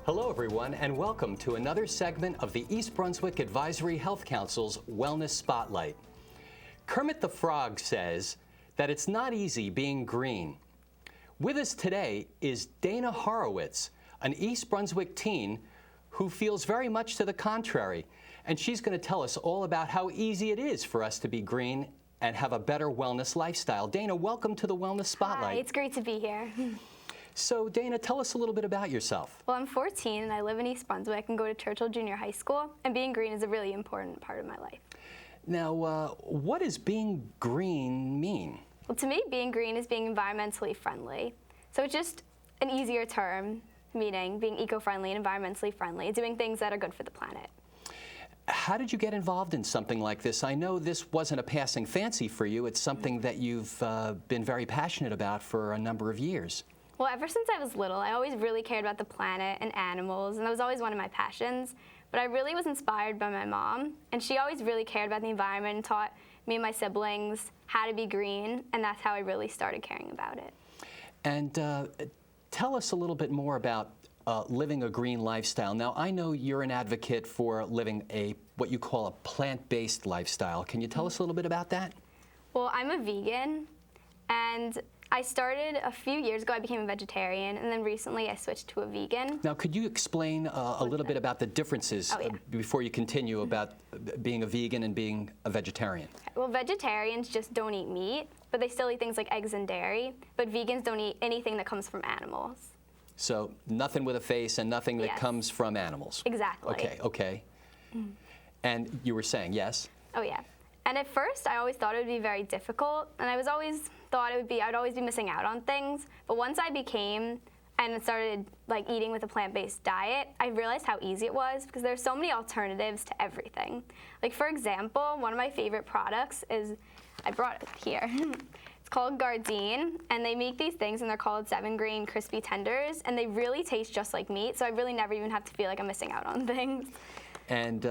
Hello, everyone, and welcome to another segment of the East Brunswick Advisory Health Council's Wellness Spotlight. Kermit the Frog says that it's not easy being green. With us today is Dana Horowitz, an East Brunswick teen who feels very much to the contrary, and she's going to tell us all about how easy it is for us to be green and have a better wellness lifestyle. Dana, welcome to the Wellness Spotlight. Hi, it's great to be here. So, Dana, tell us a little bit about yourself. Well, I'm 14 and I live in East Brunswick and go to Churchill Junior High School, and being green is a really important part of my life. Now, what does being green mean? Well, to me, being green is being environmentally friendly. So it's just an easier term, meaning being eco-friendly and environmentally friendly, doing things that are good for the planet. How did you get involved in something like this? I know this wasn't a passing fancy for you. It's something that you've been very passionate about for a number of years. Well, ever since I was little, I always really cared about the planet and animals, and that was always one of my passions. But I really was inspired by my mom, and she always really cared about the environment and taught me and my siblings how to be green, and that's how I really started caring about it. And tell us a little bit more about living a green lifestyle. Now, I know you're an advocate for living what you call a plant-based lifestyle. Can you tell us a little bit about that? Well, I'm a vegan, and I started a few years ago. I became a vegetarian, and then recently I switched to a vegan. Now, could you explain a little bit about the differences before you continue about being a vegan and being a vegetarian? Okay. Well, vegetarians just don't eat meat, but they still eat things like eggs and dairy, but vegans don't eat anything that comes from animals. So nothing with a face and nothing that comes from animals. Exactly. Okay. Mm. And you were saying, yes? Oh, yeah. And at first, I always thought it would be very difficult, and I always thought I'd always be missing out on things. But once I became and started eating with a plant-based diet, I realized how easy it was because there's so many alternatives to everything. Like, for example, one of my favorite products is, I brought it here. It's called Gardein, and they make these things, and they're called 7-grain crispy tenders, and they really taste just like meat, so I really never even have to feel like I'm missing out on things. And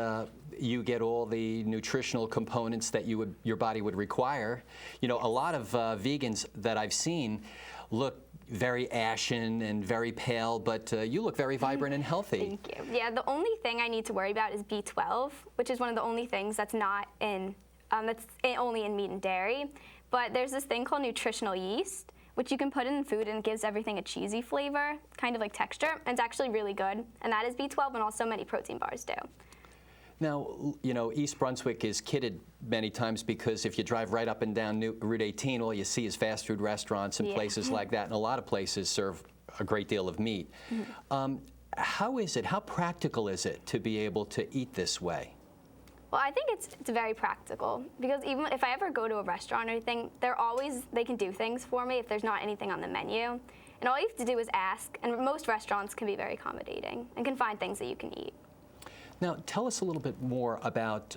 you get all the nutritional components that your body would require. You know, a lot of vegans that I've seen look very ashen and very pale, but you look very vibrant and healthy. Thank you. Yeah, the only thing I need to worry about is B12, which is one of the only things that's not in, only in meat and dairy. But there's this thing called nutritional yeast, which you can put in food, and it gives everything a cheesy flavor, kind of like texture, and it's actually really good. And that is B12, and also many protein bars do. Now, you know, East Brunswick is kidded many times because if you drive right up and down Route 18, all you see is fast food restaurants and places like that, and a lot of places serve a great deal of meat. Mm-hmm. How practical is it to be able to eat this way? Well, I think it's very practical because even if I ever go to a restaurant or anything, they can do things for me if there's not anything on the menu. And all you have to do is ask, and most restaurants can be very accommodating and can find things that you can eat. Now, tell us a little bit more about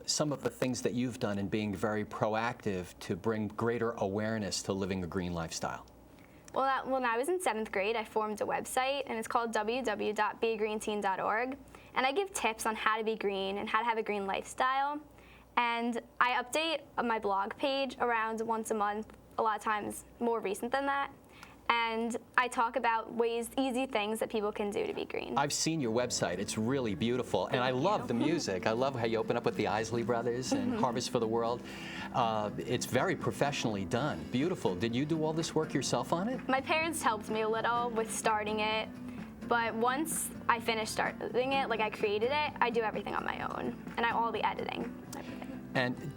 some of the things that you've done in being very proactive to bring greater awareness to living a green lifestyle. Well, when I was in 7th grade, I formed a website, and it's called www.beagreenteen.org. And I give tips on how to be green and how to have a green lifestyle. And I update my blog page around once a month, a lot of times more recent than that. And I talk about easy things that people can do to be green. I've seen your website. It's really beautiful. And I love the music. I love how you open up with the Isley Brothers and Harvest for the World. It's very professionally done. Beautiful. Did you do all this work yourself on it? My parents helped me a little with starting it. But once I finished starting it, I created it, I do everything on my own. And all the editing, everything. And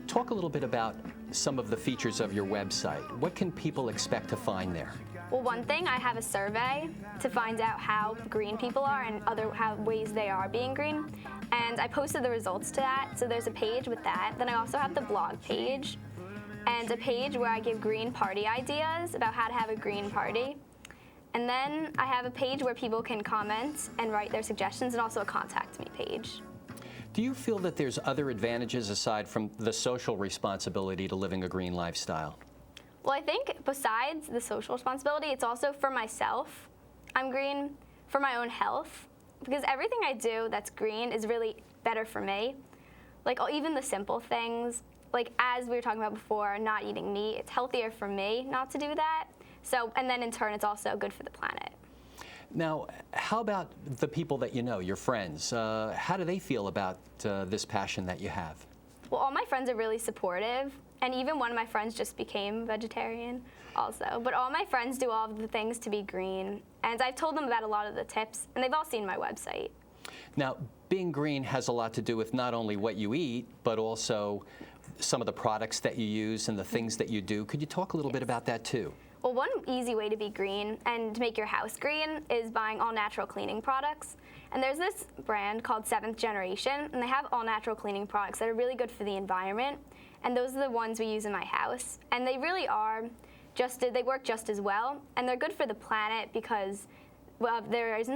talk a little bit about some of the features of your website. What can people expect to find there? Well, one thing, I have a survey to find out how green people are and how ways they are being green. And I posted the results to that, so there's a page with that. Then I also have the blog page and a page where I give green party ideas about how to have a green party. And then I have a page where people can comment and write their suggestions, and also a contact me page. Do you feel that there's other advantages aside from the social responsibility to living a green lifestyle? Well, I think besides the social responsibility, it's also for myself. I'm green for my own health, because everything I do that's green is really better for me. Even the simple things, as we were talking about before, not eating meat, it's healthier for me not to do that. So, and then in turn, it's also good for the planet. Now, how about the people that you know, your friends? How do they feel about this passion that you have? Well, all my friends are really supportive, and even one of my friends just became vegetarian also. But all my friends do all of the things to be green, and I've told them about a lot of the tips, and they've all seen my website. Now, being green has a lot to do with not only what you eat, but also some of the products that you use and the things that you do. Could you talk a little bit about that too? Well, one easy way to be green and to make your house green is buying all natural cleaning products. And there's this brand called 7th Generation, and they have all natural cleaning products that are really good for the environment. And those are the ones we use in my house. And they really are they work just as well, and they're good for the planet because well, there's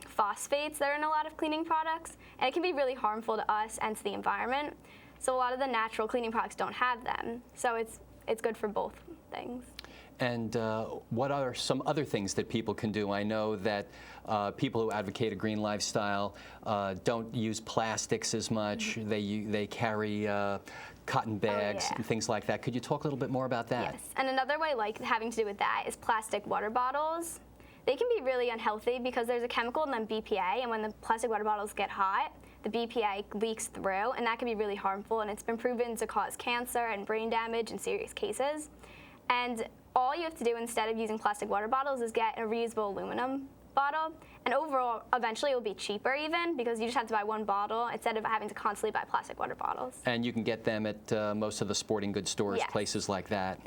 phosphates that are in a lot of cleaning products, and it can be really harmful to us and to the environment. So a lot of the natural cleaning products don't have them. So it's good for both things. And what are some other things that people can do? I know that people who advocate a green lifestyle don't use plastics as much. They carry cotton bags and things like that. Could you talk a little bit more about that? Yes, and another way having to do with that is plastic water bottles. They can be really unhealthy because there's a chemical in them, BPA, and when the plastic water bottles get hot, the BPA leaks through, and that can be really harmful, and it's been proven to cause cancer and brain damage in serious cases. And all you have to do instead of using plastic water bottles is get a reusable aluminum bottle, and overall, eventually it will be cheaper even because you just have to buy one bottle instead of having to constantly buy plastic water bottles. And you can get them at most of the sporting goods stores, places like that.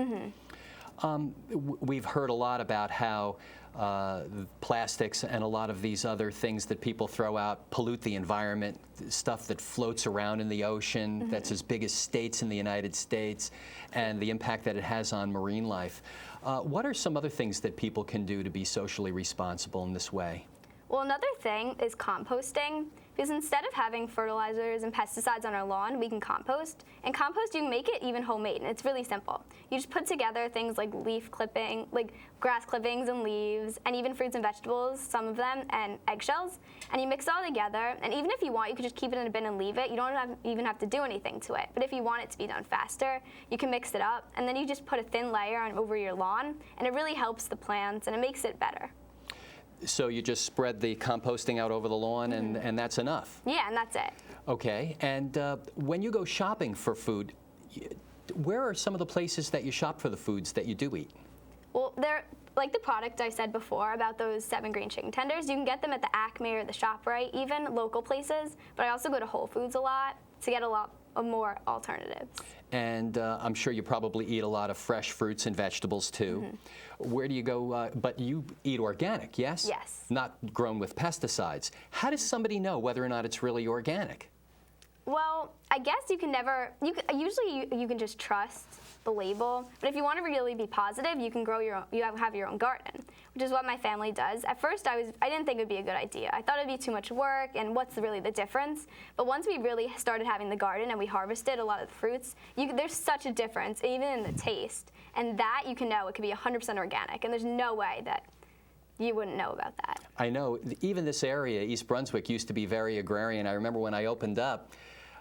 We've heard a lot about how plastics and a lot of these other things that people throw out pollute the environment, stuff that floats around in the ocean that's as big as states in the United States, and the impact that it has on marine life. What are some other things that people can do to be socially responsible in this way? Well, another thing is composting, because instead of having fertilizers and pesticides on our lawn, we can compost. And compost, you can make it even homemade, and it's really simple. You just put together things like like grass clippings and leaves, and even fruits and vegetables, some of them, and eggshells, and you mix it all together. And even if you want, you could just keep it in a bin and leave it. You don't even have to do anything to it. But if you want it to be done faster, you can mix it up, and then you just put a thin layer over your lawn, and it really helps the plants, and it makes it better. So you just spread the composting out over the lawn, and that's enough? Yeah, and that's it. Okay, and when you go shopping for food, where are some of the places that you shop for the foods that you do eat? Well, they're like the product I said before about those 7 green chicken tenders. You can get them at the Acme or the ShopRite, even local places. But I also go to Whole Foods a lot to get a lot of more alternatives. And I'm sure you probably eat a lot of fresh fruits and vegetables too. Where do you go? But you eat organic, yes? Yes. Not grown with pesticides. How does somebody know whether or not it's really organic? Well, I guess you can never. Usually you can just trust the label. But if you want to really be positive, you can grow your own. You have your own garden, which is what my family does. At first, I didn't think it would be a good idea. I thought it'd be too much work, and what's really the difference? But once we really started having the garden and we harvested a lot of the fruits, there's such a difference, even in the taste. And that you can know it could be 100% organic, and there's no way that you wouldn't know about that. I know. Even this area, East Brunswick, used to be very agrarian. I remember when I opened up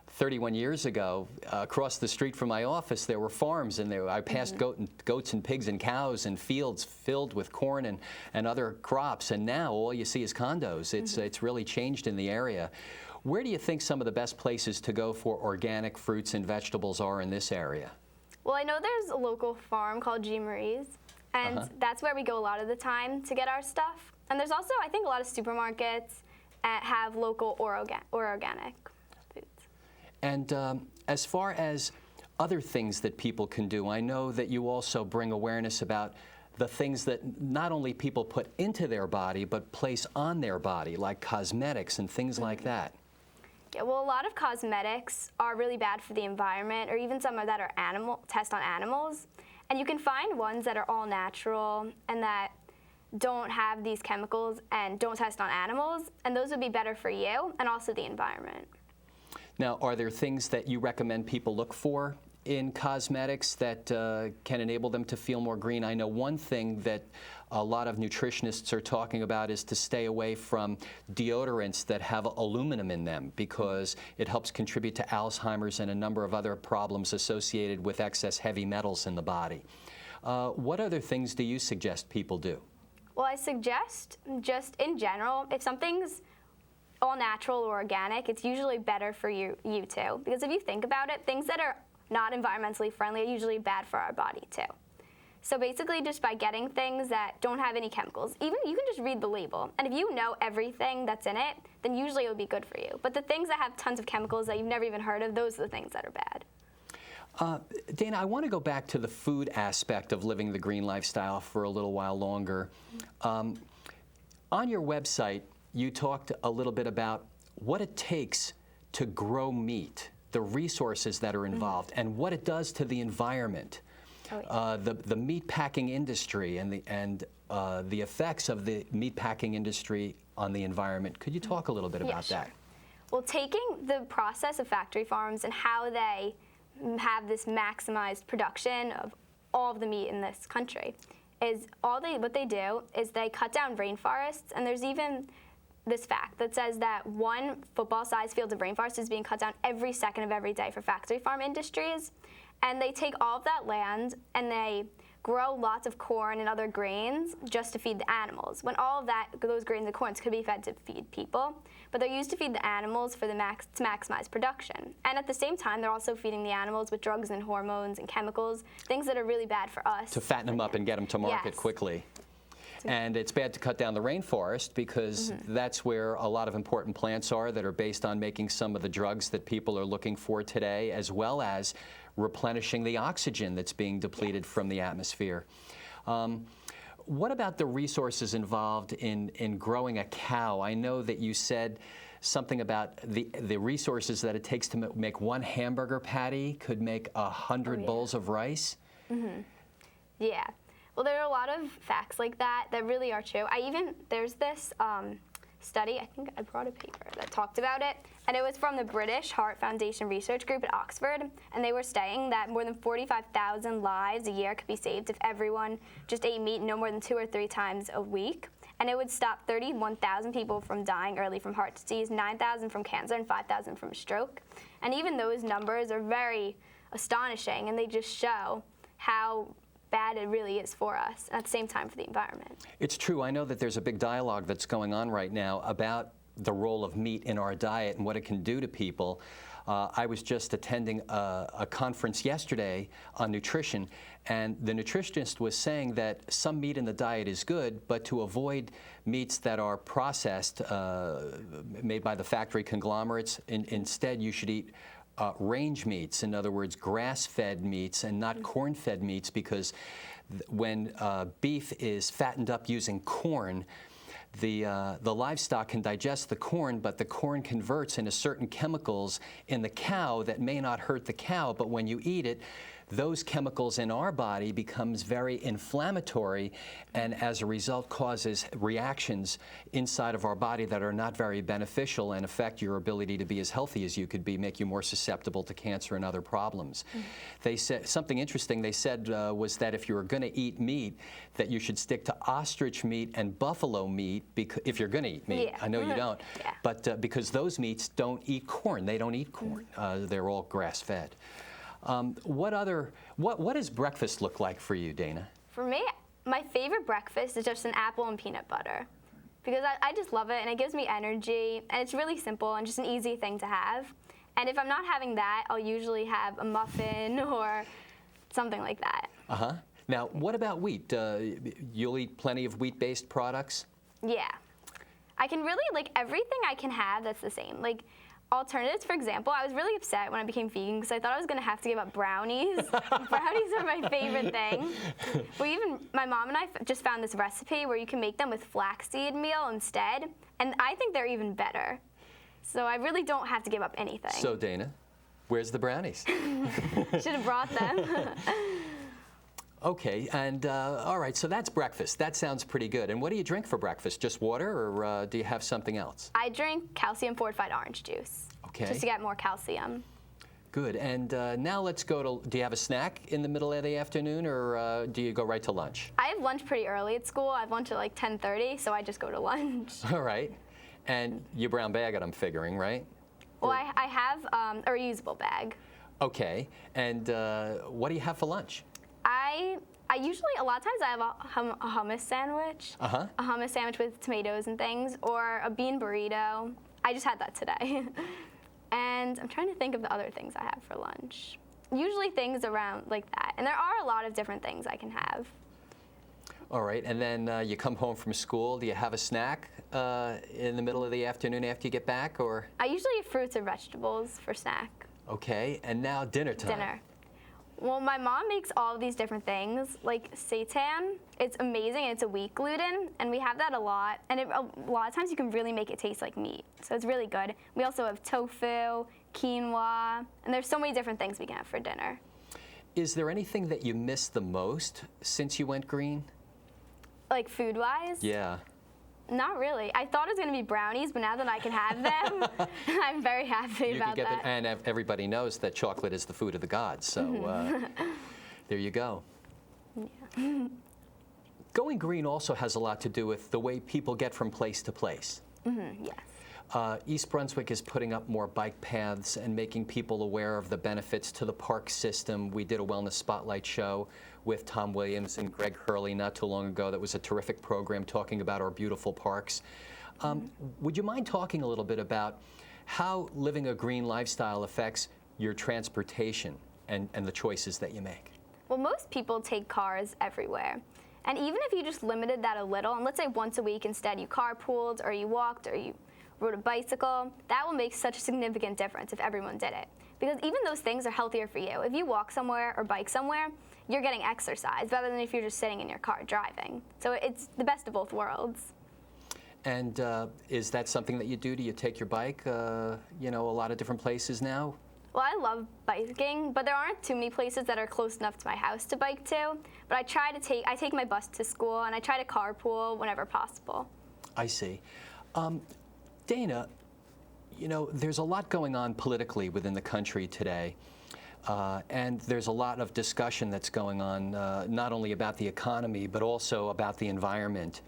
31 years ago, across the street from my office, there were farms, and I passed goats and pigs and cows and fields filled with corn and other crops. And now all you see is condos. It's really changed in the area. Where do you think some of the best places to go for organic fruits and vegetables are in this area? Well, I know there's a local farm called G. Marie's, and that's where we go a lot of the time to get our stuff. And there's also, I think, a lot of supermarkets have local or organic foods. And as far as other things that people can do, I know that you also bring awareness about the things that not only people put into their body, but place on their body, like cosmetics and things like that. Yeah, well, a lot of cosmetics are really bad for the environment, or even some that are test on animals. And you can find ones that are all natural and that don't have these chemicals and don't test on animals, and those would be better for you and also the environment. Now, are there things that you recommend people look for in cosmetics that can enable them to feel more green? I know one thing that a lot of nutritionists are talking about is to stay away from deodorants that have aluminum in them, because it helps contribute to Alzheimer's and a number of other problems associated with excess heavy metals in the body. What other things do you suggest people do? Well, I suggest just in general, if something's all natural or organic, it's usually better for you too. Because if you think about it, things that are not environmentally friendly are usually bad for our body too. So basically, just by getting things that don't have any chemicals, even you can just read the label. And if you know everything that's in it, then usually it would be good for you. But the things that have tons of chemicals that you've never even heard of, those are the things that are bad. Dana, I want to go back to the food aspect of living the green lifestyle for a little while longer. On your website, you talked a little bit about what it takes to grow meat, the resources that are involved, and what it does to the environment. Oh, yeah. The meat packing industry and the effects of the meat packing industry on the environment. Could you talk a little bit about that? Well, taking the process of factory farms and how they have this maximized production of all of the meat in this country is what they do is they cut down rainforests, and there's even this fact that says that one football-sized field of rainforest is being cut down every second of every day for factory farm industries. And they take all of that land and they grow lots of corn and other grains just to feed the animals, when all of those grains and corns could be fed to feed people, but they're used to feed the animals for to maximize production. And at the same time, they're also feeding the animals with drugs and hormones and chemicals, things that are really bad for us. To fatten them up and get them to market quickly. And it's bad to cut down the rainforest because that's where a lot of important plants are that are based on making some of the drugs that people are looking for today, as well as replenishing the oxygen that's being depleted from the atmosphere. What about the resources involved in growing a cow? I know that you said something about the resources that it takes to make one hamburger patty could make 100 bowls of rice. Yeah. Well, there are a lot of facts like that that really are true. There's this study, I think I brought a paper that talked about it, and it was from the British Heart Foundation Research Group at Oxford, and they were saying that more than 45,000 lives a year could be saved if everyone just ate meat no more than 2 or 3 times a week, and it would stop 31,000 people from dying early from heart disease, 9,000 from cancer, and 5,000 from stroke. And even those numbers are very astonishing, and they just show how bad it really is for us, and at the same time for the environment. It's true. I know that there's a big dialogue that's going on right now about the role of meat in our diet and what it can do to people. I was just attending a conference yesterday on nutrition, and the nutritionist was saying that some meat in the diet is good, but to avoid meats that are processed, made by the factory conglomerates, instead you should eat range meats, in other words, grass-fed meats and not corn-fed meats, because when beef is fattened up using corn, the livestock can digest the corn, but the corn converts into certain chemicals in the cow that may not hurt the cow, but when you eat it, those chemicals in our body becomes very inflammatory, and as a result causes reactions inside of our body that are not very beneficial and affect your ability to be as healthy as you could be, make you more susceptible to cancer and other problems. They said something interesting. They said was that if you were going to eat meat, that you should stick to ostrich meat and buffalo meat, if you're going to eat meat. I know you don't, but because those meats don't eat corn. They don't eat corn. They're all grass-fed. What does breakfast look like for you, Dana? For me, my favorite breakfast is just an apple and peanut butter, because I just love it and it gives me energy, and it's really simple and just an easy thing to have. And if I'm not having that, I'll usually have a muffin or something like that. Now, what about wheat? You'll eat plenty of wheat-based products? Yeah. I can really, everything I can have that's the same. Alternatives, for example, I was really upset when I became vegan because I thought I was going to have to give up brownies. Brownies are my favorite thing. My mom and I just found this recipe where you can make them with flaxseed meal instead, and I think they're even better. So I really don't have to give up anything. So, Dana, where's the brownies? Should have brought them. Okay, and all right, so that's breakfast. That sounds pretty good. And what do you drink for breakfast? Just water, or do you have something else? I drink calcium-fortified orange juice. Okay. Just to get more calcium. Good, and now let's go to, do you have a snack in the middle of the afternoon, or do you go right to lunch? I have lunch pretty early at school. I have lunch at 10:30, so I just go to lunch. All right, and you brown bag it, I'm figuring, right? Well, I have a reusable bag. Okay, and what do you have for lunch? I A lot of times I have a hummus sandwich. Uh-huh. A hummus sandwich with tomatoes and things, or a bean burrito. I just had that today. And I'm trying to think of the other things I have for lunch. Usually things around like that. And there are a lot of different things I can have. All right, and then you come home from school. Do you have a snack in the middle of the afternoon after you get back, or? I usually eat fruits or vegetables for snack. Okay, and now dinner time. Dinner. Well, my mom makes all of these different things, like seitan. It's amazing, and it's a wheat gluten, and we have that a lot. And a lot of times you can really make it taste like meat, so it's really good. We also have tofu, quinoa, and there's so many different things we can have for dinner. Is there anything that you miss the most since you went green? Like food-wise? Yeah. Not really. I thought it was going to be brownies, but now that I can have them, I'm very happy about that. And everybody knows that chocolate is the food of the gods, so there you go. Yeah. Going green also has a lot to do with the way people get from place to place. Mm-hmm, yes. East Brunswick is putting up more bike paths and making people aware of the benefits to the park system. We did a wellness spotlight show with Tom Williams and Greg Hurley not too long ago. That was a terrific program talking about our beautiful parks. Would you mind talking a little bit about how living a green lifestyle affects your transportation and the choices that you make? Well, most people take cars everywhere. And even if you just limited that a little, and let's say once a week instead you carpooled or you walked or you rode a bicycle, that will make such a significant difference if everyone did it. Because even those things are healthier for you. If you walk somewhere or bike somewhere, you're getting exercise rather than if you're just sitting in your car driving. So it's the best of both worlds. And is that something that you do? Do you take your bike, a lot of different places now? Well, I love biking, but there aren't too many places that are close enough to my house to bike to. But I take my bus to school, and I try to carpool whenever possible. I see. Dana, there's a lot going on politically within the country today. And there's a lot of discussion that's going on, not only about the economy, but also about the environment.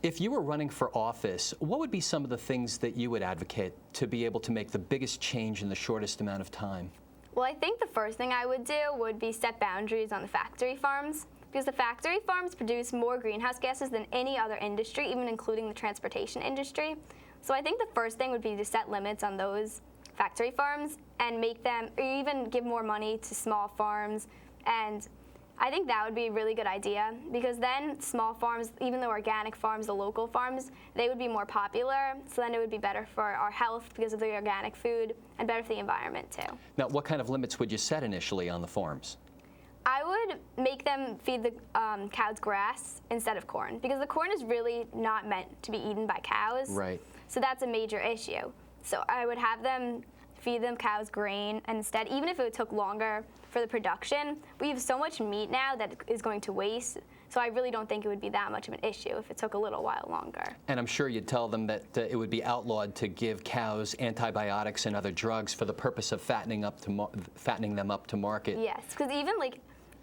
If you were running for office, what would be some of the things that you would advocate to be able to make the biggest change in the shortest amount of time? Well, I think the first thing I would do would be set boundaries on the factory farms, because the factory farms produce more greenhouse gases than any other industry, even including the transportation industry. So I think the first thing would be to set limits on those factory farms and make them, or even give more money to small farms. And I think that would be a really good idea, because then small farms, even the organic farms, the local farms, they would be more popular. So then it would be better for our health because of the organic food, and better for the environment too. Now, what kind of limits would you set initially on the farms? I would make them feed the cows grass instead of corn, because the corn is really not meant to be eaten by cows. Right. So that's a major issue. So I would have them feed them cows grain, and instead, even if it took longer for the production, we have so much meat now that is going to waste. So I really don't think it would be that much of an issue if it took a little while longer. And I'm sure you'd tell them that it would be outlawed to give cows antibiotics and other drugs for the purpose of fattening them up to market. Yes, because even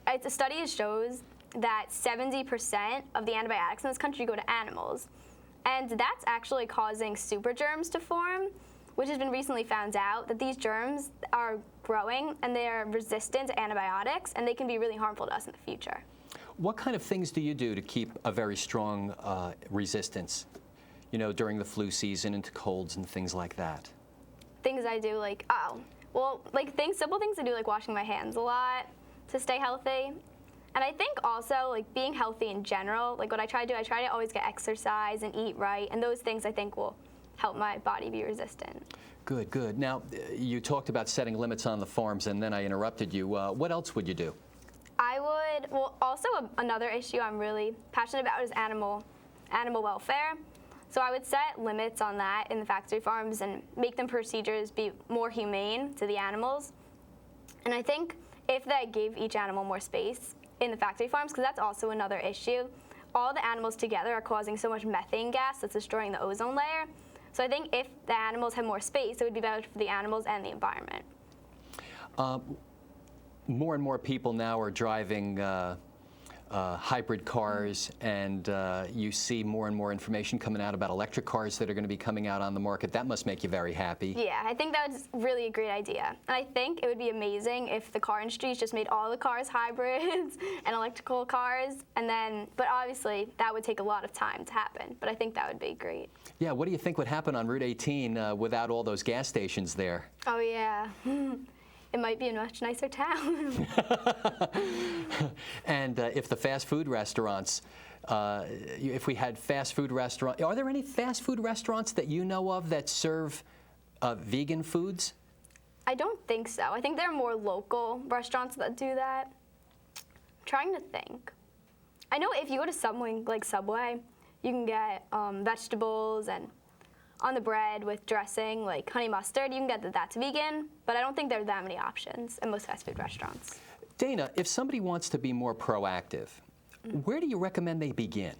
a study shows that 70% of the antibiotics in this country go to animals. And that's actually causing super germs to form, which has been recently found out that these germs are growing and they're resistant to antibiotics, and they can be really harmful to us in the future. What kind of things do you do to keep a very strong resistance, during the flu season and to colds and things like that? Things I do, simple things I do, like washing my hands a lot to stay healthy. And I think also, being healthy in general, what I try to always get exercise and eat right, and those things I think will help my body be resistant. Good, good. Now, you talked about setting limits on the farms, and then I interrupted you. What else would you do? Also another issue I'm really passionate about is animal welfare. So I would set limits on that in the factory farms and make them procedures be more humane to the animals. And I think if they gave each animal more space in the factory farms, because that's also another issue, all the animals together are causing so much methane gas that's destroying the ozone layer. So I think if the animals had more space, it would be better for the animals and the environment. More and more people now are driving hybrid cars, and you see more and more information coming out about electric cars that are going to be coming out on the market. That must make you very happy. Yeah, I think that's really a great idea. And I think it would be amazing if the car industry just made all the cars hybrids and electrical cars, and then, but obviously that would take a lot of time to happen, but I think that would be great. Yeah, what do you think would happen on Route 18 without all those gas stations there? Oh yeah. It might be a much nicer town. And if the fast food restaurants, if we had fast food restaurants, are there any fast food restaurants that you know of that serve vegan foods? I don't think so. I think there are more local restaurants that do that. I'm trying to think. I know if you go to somewhere like Subway, you can get vegetables and on the bread with dressing, like honey mustard, you can get that's vegan, but I don't think there are that many options in most fast food restaurants. Dana, if somebody wants to be more proactive, where do you recommend they begin?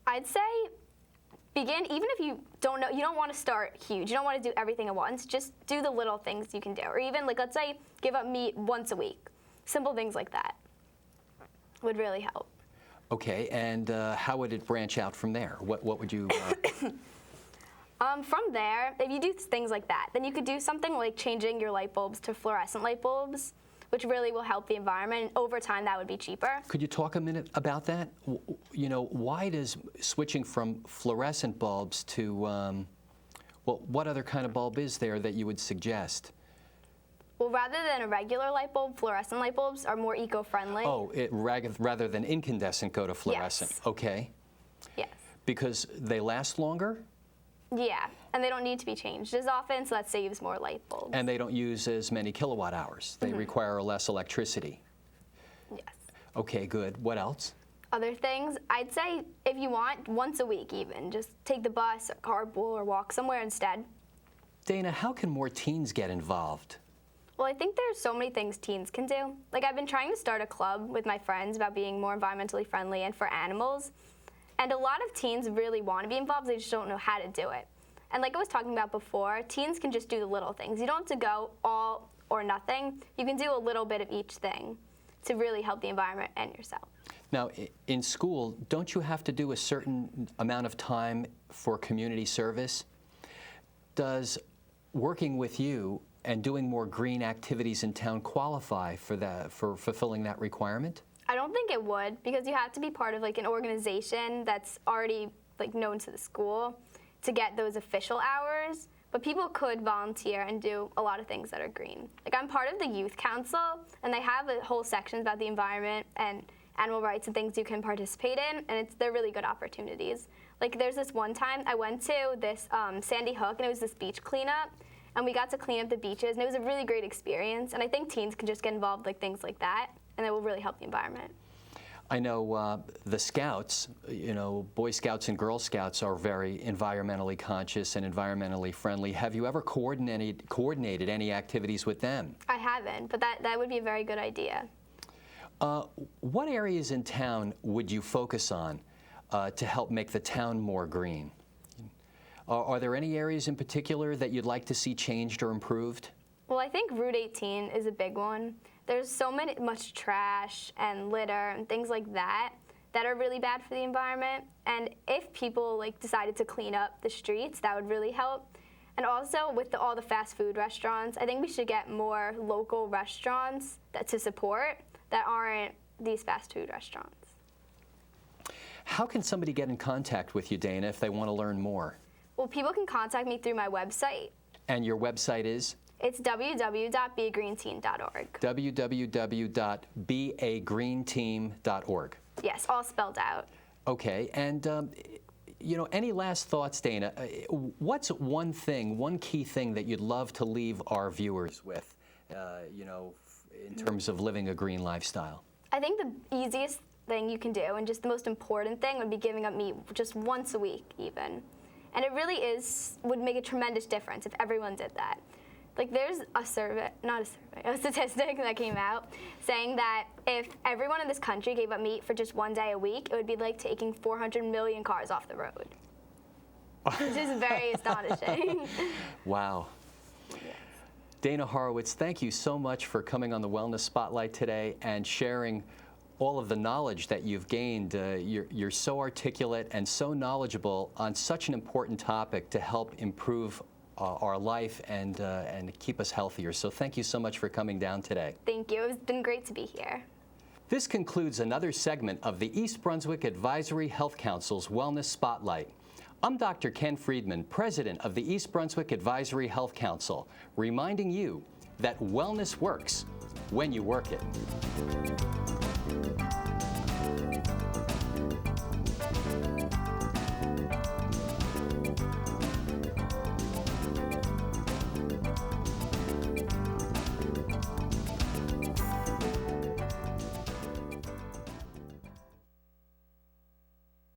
I'd say begin, even if you don't know, you don't want to start huge, you don't want to do everything at once, just do the little things you can do. Or even, like, let's say, give up meat once a week. Simple things like that would really help. Okay, and how would it branch out from there? What would you... From there, if you do things like that, then you could do something like changing your light bulbs to fluorescent light bulbs, which really will help the environment. And over time, that would be cheaper. Could you talk a minute about that? You know, why does switching from fluorescent bulbs to, well, what other kind of bulb is there that you would suggest? Well, rather than a regular light bulb, fluorescent light bulbs are more eco-friendly. Oh, rather than incandescent, go to fluorescent. Yes. Okay. Yes. Because they last longer? Yeah, and they don't need to be changed as often, so that saves more light bulbs. And they don't use as many kilowatt hours. They require less electricity. Yes. Okay, good. What else? Other things, I'd say if you want, once a week even, just take the bus or carpool or walk somewhere instead. Dana, how can more teens get involved? Well, I think there's so many things teens can do. Like, I've been trying to start a club with my friends about being more environmentally friendly and for animals. And a lot of teens really want to be involved, they just don't know how to do it. And like I was talking about before, teens can just do the little things. You don't have to go all or nothing. You can do a little bit of each thing to really help the environment and yourself. Now, in school, don't you have to do a certain amount of time for community service? Does working with you and doing more green activities in town qualify for fulfilling that requirement? I don't think it would, because you have to be part of like an organization that's already like known to the school to get those official hours. But people could volunteer and do a lot of things that are green. Like, I'm part of the youth council, and they have a whole section about the environment and animal rights and things you can participate in, and they're really good opportunities. Like, there's this one time I went to this Sandy Hook, and it was this beach cleanup, and we got to clean up the beaches, and it was a really great experience. And I think teens can just get involved like things like that, and it will really help the environment. I know the Scouts, you know, Boy Scouts and Girl Scouts are very environmentally conscious and environmentally friendly. Have you ever coordinated any activities with them? I haven't, but that would be a very good idea. What areas in town would you focus on to help make the town more green? Are there any areas in particular that you'd like to see changed or improved? Well, I think Route 18 is a big one. There's so much trash and litter and things like that that are really bad for the environment. And if people like decided to clean up the streets, that would really help. And also with all the fast food restaurants, I think we should get more local restaurants to support that aren't these fast food restaurants. How can somebody get in contact with you, Dana, if they want to learn more? Well, people can contact me through my website. And your website is? It's www.beagreenteam.org. www.beagreenteam.org. Yes, all spelled out. Okay, and you know, any last thoughts, Dana? What's one key thing that you'd love to leave our viewers with, you know, in terms of living a green lifestyle? I think the easiest thing you can do, and just the most important thing, would be giving up meat just once a week, even. And it really would make a tremendous difference if everyone did that. Like, there's a statistic that came out saying that if everyone in this country gave up meat for just one day a week, it would be like taking 400 million cars off the road. Which is very astonishing. Wow. Yes. Dana Horowitz, thank you so much for coming on the Wellness Spotlight today and sharing all of the knowledge that you've gained. You're so articulate and so knowledgeable on such an important topic to help improve our life and keep us healthier. So thank you so much for coming down today. Thank you. It's been great to be here. This concludes another segment of the East Brunswick Advisory Health Council's Wellness Spotlight. I'm Dr. Ken Friedman, President of the East Brunswick Advisory Health Council, reminding you that wellness works when you work it.